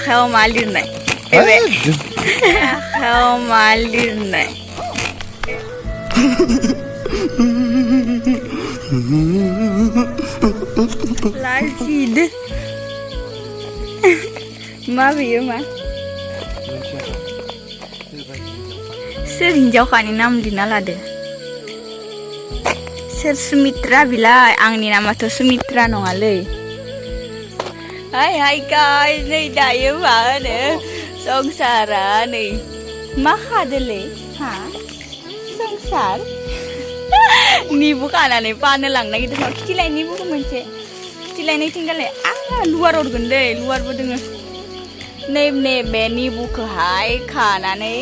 आखायाव मा लिरनाय बे आखायाव मा लिरनाय लाजिद मा बेयो मा सोर हिन्जावखानि नाम लिरना लादो सोर सुमित्रा बिलाय आंनि नामाथ' सुमित्रा नङालै हाय हाय गाइस नै दायो मा होनो संसारा नै मा खादोलै हा संसार निबु खानानै फानो लांनो नागिरदों खिथिलाय निबुखौ मोनसे खिथिलाय नैथिंगालाय लुवार हरगोन दै लुवारबो दोङो नै बे निबुखौहाय खानानै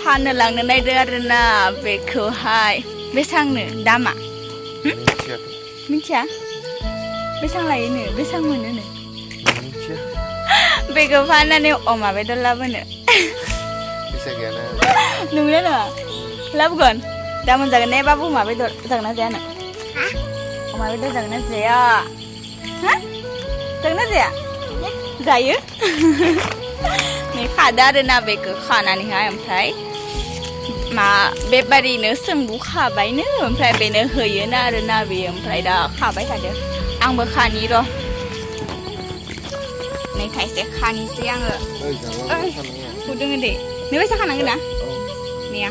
फाननो लांनो नागिरदों आरोना बेखौहाय बेसांनो दामा मिथिया बेसां लायोनो बेसां मोनोनो बेखौ फाननानै अमा बेदर लाबोनो नंगौना नङा लाबोगोन दा मोनजागोन ने बाबु अमा बेदर जागोन ना जायानो अमा बेदर जागोन ना जाया हा जागोन ना जाया जायो नै खादो आरोना बेखौ खानानैहाय ओमफ्राय मा बेबारिनो सोंबुखाबायनो ओमफ्राय बेनो होयोनो आरोना बेयो ओमफ्राय दा खाबाय थादो आंबो खानि र' नै थाइसे खानिसै आङो दोङो दे नै बेसा खानांगोन ना नेया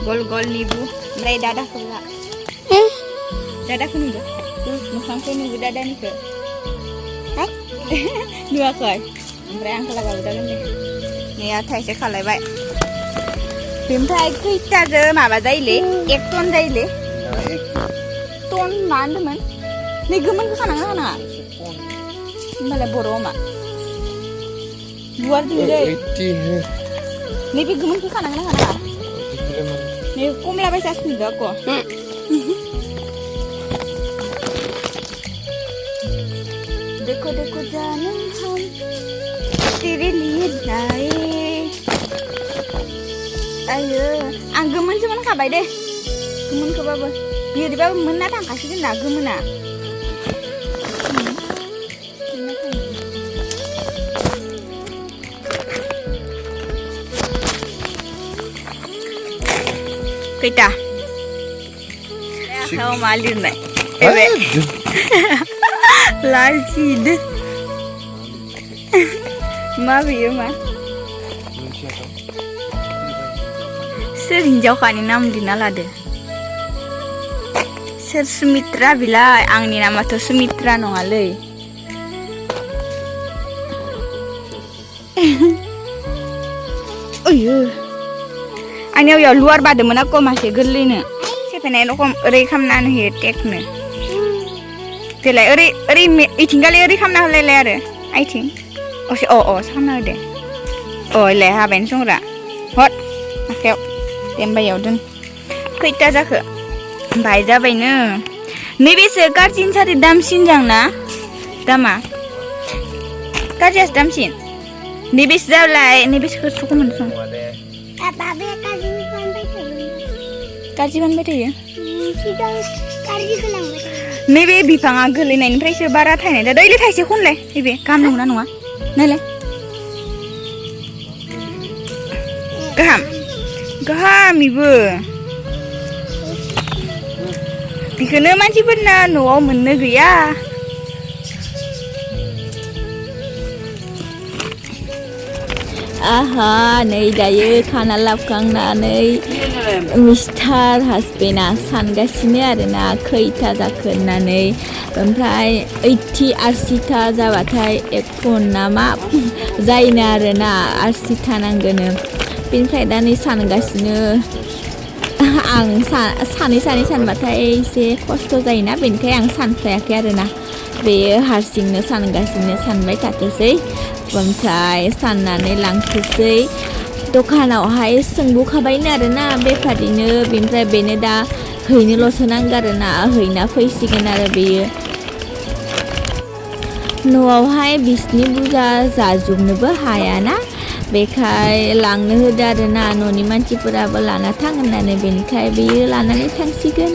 गल गल निबु ओमफ्राय दादाखौ ला दादाखौ नुदो मोखांखौ नुदो दादानिखौ नुवाखै ओमफ्राय आंखौ लागाबो जागोन दे नेया थाइसे खालायबाय बेनिफ्राय खैथाजों माबा जायोलै 1 टन जायोलै टन मा होनदोंमोन नै गोमोनखौ खानांगोन खानाङा होमबालाय बर'आव मा गुवार दोङो दै नैबे गोमोनखौ खानांगोन खानाङा नै कमला बायसासो नुदो आक' देखो देखो जानम हम तेरे लिए लाए आयो आं गोमोनसो मोनखाबाय दे गोमोनखौबाबो बिदिबाबो मोनना थांखासिगोन ना गोमोना खैथा आखायाव मा लिरनाय बे लाजिद मा बेयो मा सोर हिन्जावखानि नाम लिरना लादो सोर सुमित्रा बिलाय आंनि नामाथ' सुमित्रा नङालै ओयो आंनियाव याव लुवार बादोंमोन आक' मासे गोरलैनो सेफायनाय रखम ओरै खालामनानै होयो टेकनो देलाय ओरै इथिंगालाय ओरै खालामना होलायलाय आरो आइथिं असे खालामना होदे इलाय हाबायनो संग्रा हट आखायाव दे होमबा इयाव दोन खैथा जाखो बाय जाबायनो नैबेसो गाज्रिनि सारि दामसिन जांना दामा गाज्रियासो दामसिन नैबेसो जाबाय नैबेसो सखौ मोनसं गाज्रि बानबाय थायो नैबे बिफाङा गोलैनायनिफ्रायसो बारा थायनाय दा दैले थाइसे खनलाय नैबे गाहाम नंगौना नङा नायलाय गाहाम इबो बेखौनो मानसिफोरना न'आव मोननो गैया आहा नै दायो खाना लाबोखांनानै मिस्टार हासबेन्डआ सानगासिनो आरोना खैथा जाखो होननानै ओमफ्राय 80 जाबाथाय 1 टन ना मा जायोनो आरोना 80 नांगोनो बेनिफ्राय दा नै सानगासिनो आं सानै सानबाथाय एसे खस्थ' जायोना बेनिखाय आं सानफ्लायाखै आरोना बेयो हारसिंनो सानगासिनो सानबाय थाथोसै ओमफ्राय साननानै लांथोसै दखानावहाय सोंबुखाबायनो आरोना बेफारिनो बेनिफ्राय बेनो दा हैनोल'सो नांगौ आरोना हैना फैसिगोन आरो बेयो न'आवहाय बिसिनि बुरजा जाजोबनोबो हायाना बेखाय लांनो होदो आरोना न'नि मानसिफोराबो लाना थां होननानै बेनिखाय बेयो लानानै थांसिगोन